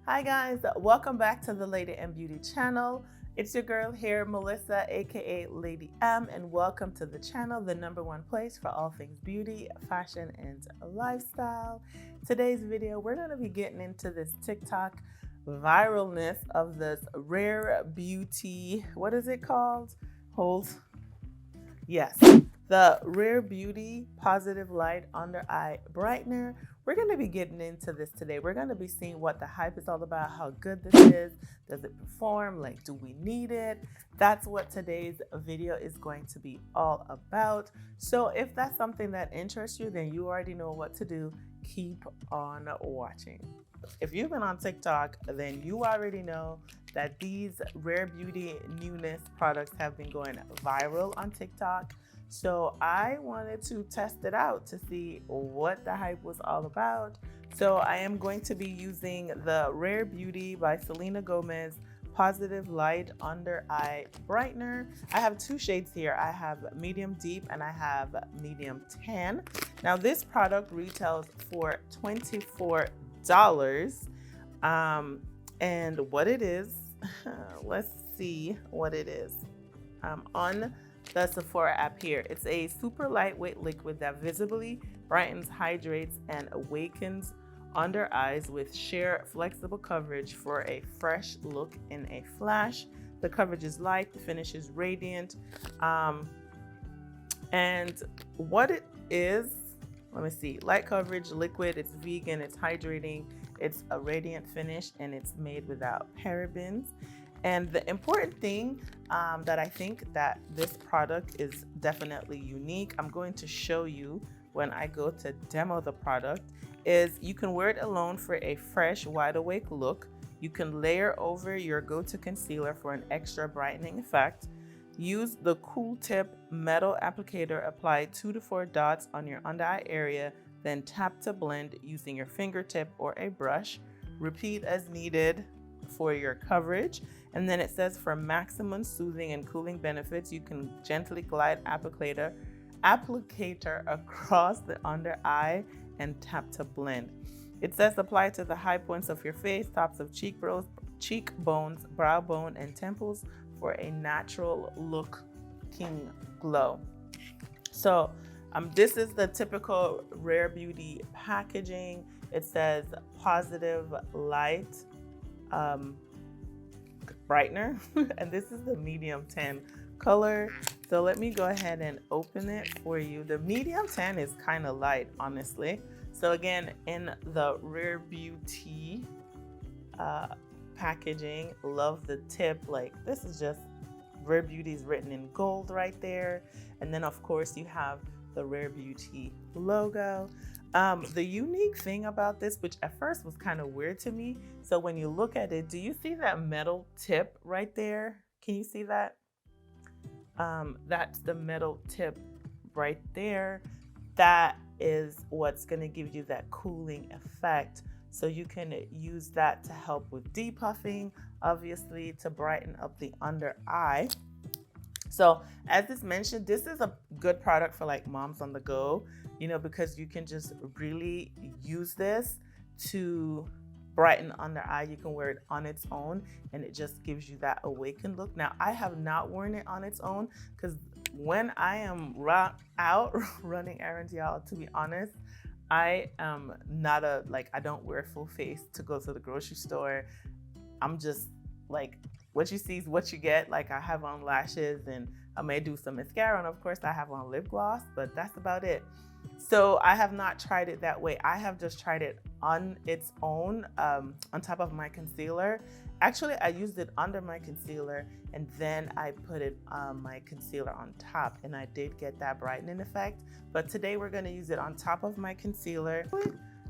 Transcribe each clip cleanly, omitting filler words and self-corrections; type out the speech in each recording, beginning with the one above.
Hi guys, welcome back to the Lady M Beauty channel. It's your girl here, Melissa, aka Lady M, and welcome to the channel, the #1 place for all things beauty, fashion, and lifestyle. Today's video, we're going to be getting into this TikTok viralness of this rare beauty. What is it called? Hold. Yes, the Rare Beauty Positive Light Under Eye Brightener. We're going to be getting into this today. We're going to be seeing what the hype is all about, how good this is, does it perform, like do we need it? That's what today's video is going to be all about. So if that's something that interests you, then you already know what to do. Keep on watching. If you've been on TikTok, then you already know that these Rare Beauty newness products have been going viral on TikTok. So I wanted to test it out to see what the hype was all about. So I am going to be using the Rare Beauty by Selena Gomez Positive Light Under Eye Brightener. I have two shades here. I have medium deep and I have medium tan. Now this product retails for $24. And what it is, let's see what it is. On the Sephora app here, it's a super lightweight liquid that visibly brightens, hydrates, and awakens under eyes with sheer flexible coverage for a fresh look in a flash. The coverage is light, the finish is radiant. And what it is, let me see, light coverage, liquid, it's vegan, it's hydrating, it's a radiant finish, and it's made without parabens. And the important thing that I think that this product is definitely unique, I'm going to show you when I go to demo the product, is you can wear it alone for a fresh, wide awake look. You can layer over your go-to concealer for an extra brightening effect. Use the Cool Tip metal applicator, apply 2 to 4 dots on your under eye area, then tap to blend using your fingertip or a brush. Repeat as needed for your coverage. And then it says for maximum soothing and cooling benefits, you can gently glide applicator across the under eye and tap to blend. It says apply to the high points of your face, tops of cheekbones, brow bone, and temples for a natural looking glow. So this is the typical Rare Beauty packaging. It says Positive Light Brightener, and this is the medium tan color. So let me go ahead and open it for you. The medium tan is kind of light, honestly. So again, in the Rare Beauty packaging, love the tip. Like, this is just Rare Beauty is written in gold right there. And then of course you have the Rare Beauty logo. The unique thing about this, which at first was kind of weird to me, so when you look at it, do you see that metal tip right there? Can you see that? That's the metal tip right there. That is what's going to give you that cooling effect. So you can use that to help with depuffing, obviously to brighten up the under eye. So as it's mentioned, this is a good product for like moms on the go, you know, because you can just really use this to brighten under eye. You can wear it on its own and it just gives you that awakened look. Now I have not worn it on its own because when I am out running errands, y'all, to be honest, I am not I don't wear full face to go to the grocery store. I'm just like, what you see is what you get. Like, I have on lashes and I may do some mascara, and of course I have on lip gloss, but that's about it. So I have not tried it that way. I have just tried it on its own, on top of my concealer. Actually, I used it under my concealer and then I put it my concealer on top, and I did get that brightening effect. But today we're gonna use it on top of my concealer.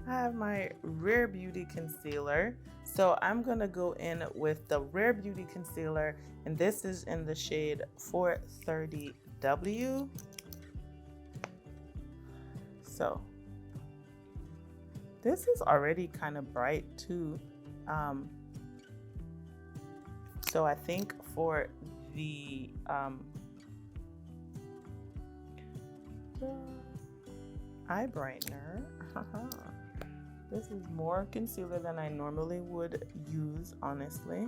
I have my Rare Beauty concealer. So I'm gonna go in with the Rare Beauty concealer, and this is in the shade 430W. So this is already kind of bright too. So I think for the eye brightener, This is more concealer than I normally would use, honestly.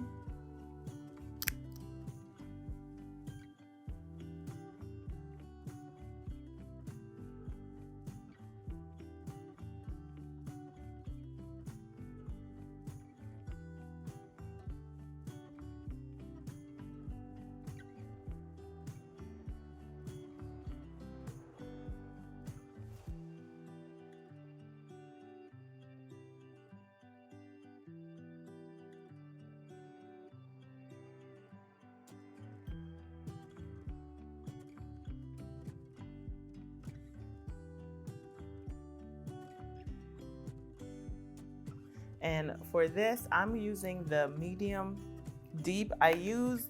And for this, I'm using the medium deep. I use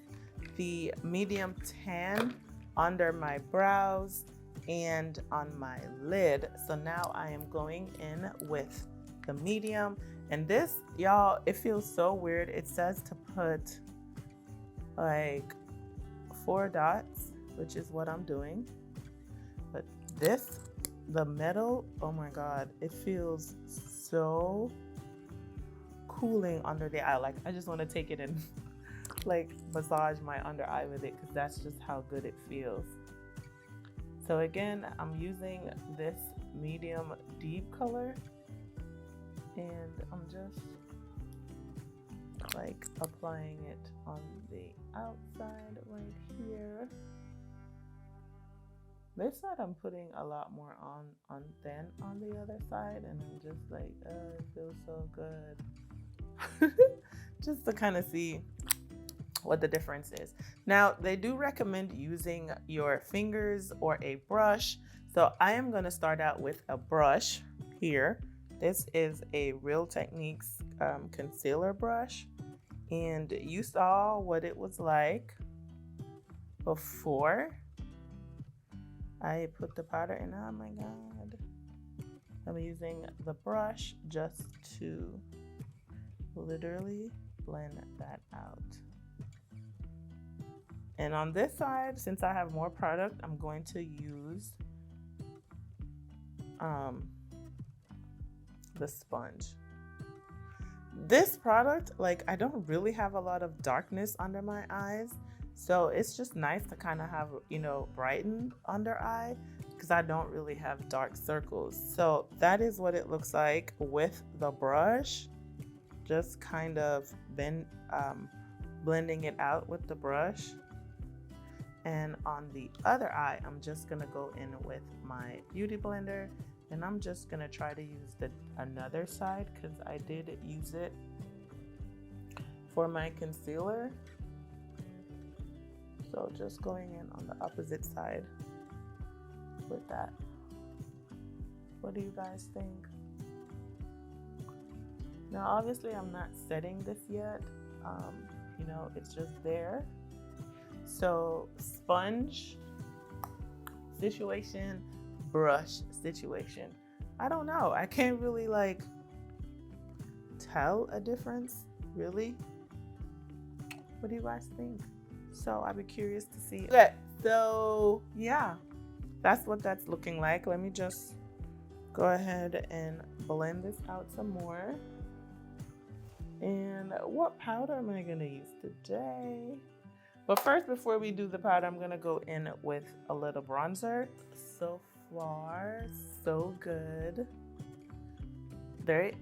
the medium tan under my brows and on my lid. So now I am going in with the medium. And this, y'all, it feels so weird. It says to put like 4 dots, which is what I'm doing. But this, the metal, oh my God, it feels so cooling under the eye. Like I just want to take it and like massage my under eye with it, because that's just how good it feels. So again, I'm using this medium deep color, and I'm just like applying it on the outside right here. This side I'm putting a lot more on than on the other side, and I'm just like, oh, it feels so good. Just to kind of see what the difference is. Now, they do recommend using your fingers or a brush. So I am going to start out with a brush here. This is a Real Techniques concealer brush. And you saw what it was like before I put the powder in. Oh my God. I'm using the brush just to literally blend that out. And on this side, since I have more product, I'm going to use the sponge. This product, like, I don't really have a lot of darkness under my eyes, so it's just nice to kind of have, you know, brighten under eye, because I don't really have dark circles. So that is what it looks like with the brush. Just kind of blending it out with the brush. And on the other eye, I'm just gonna go in with my beauty blender, and I'm just gonna try to use the another side, because I did use it for my concealer. So just going in on the opposite side with that. What do you guys think? Now, obviously, I'm not setting this yet. You know, it's just there. So, sponge situation, brush situation. I don't know. I can't really like tell a difference, really. What do you guys think? So, I'd be curious to see. Okay, so yeah, that's what that's looking like. Let me just go ahead and blend this out some more. And what powder am I gonna use today? But first, before we do the powder, I'm gonna go in with a little bronzer. So far, so good. They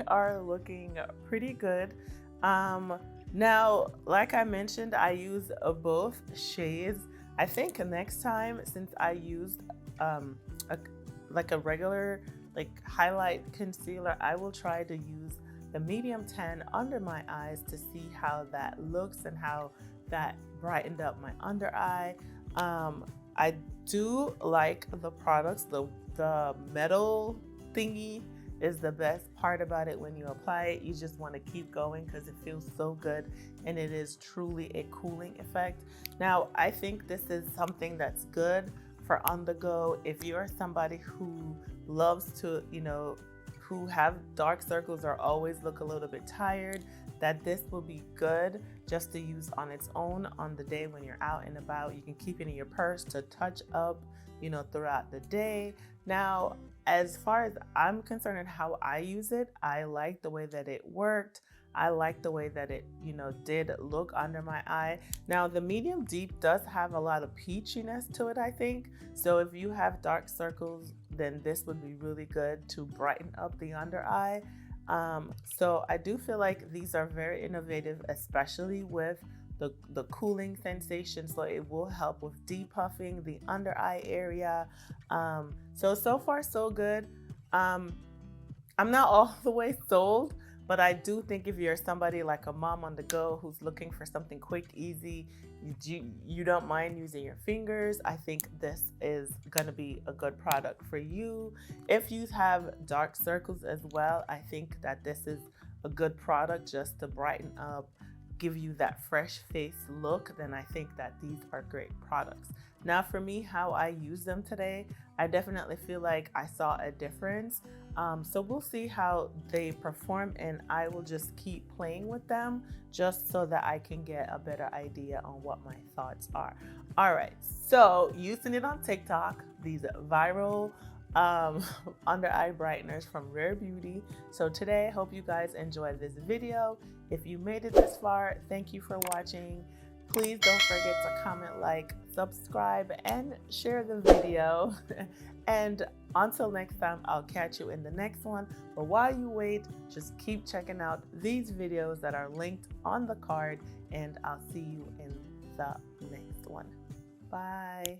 are looking pretty good. Now, like I mentioned, I use both shades. I think next time, since I used a regular like highlight concealer, I will try to use the medium tan under my eyes to see how that looks and how that brightened up my under eye. I do like the products. The metal thingy is the best part about it. When you apply it, you just want to keep going because it feels so good, and it is truly a cooling effect. Now, I think this is something that's good for on the go. If you're somebody who loves to, you know, who have dark circles or always look a little bit tired, that this will be good just to use on its own on the day when you're out and about. You can keep it in your purse to touch up, you know, throughout the day. Now, as far as I'm concerned and how I use it, I like the way that it worked. I like the way that it, did look under my eye. Now, the medium deep does have a lot of peachiness to it, I think. So if you have dark circles, then this would be really good to brighten up the under eye. So I do feel like these are very innovative, especially with the cooling sensation. So it will help with depuffing the under eye area. So far so good. I'm not all the way sold, but I do think if you're somebody like a mom on the go who's looking for something quick, easy, you don't mind using your fingers, I think this is gonna be a good product for you. If you have dark circles as well, I think that this is a good product just to brighten up, give you that fresh face look. Then I think that these are great products. Now for me, how I use them today, I definitely feel like I saw a difference. So we'll see how they perform, and I will just keep playing with them just so that I can get a better idea on what my thoughts are. All right, so using it on TikTok, these viral under eye brighteners from Rare Beauty. So today, I hope you guys enjoyed this video. If you made it this far, thank you for watching. Please don't forget to comment, like, subscribe, and share the video. And until next time, I'll catch you in the next one. But while you wait, just keep checking out these videos that are linked on the card, and I'll see you in the next one. Bye.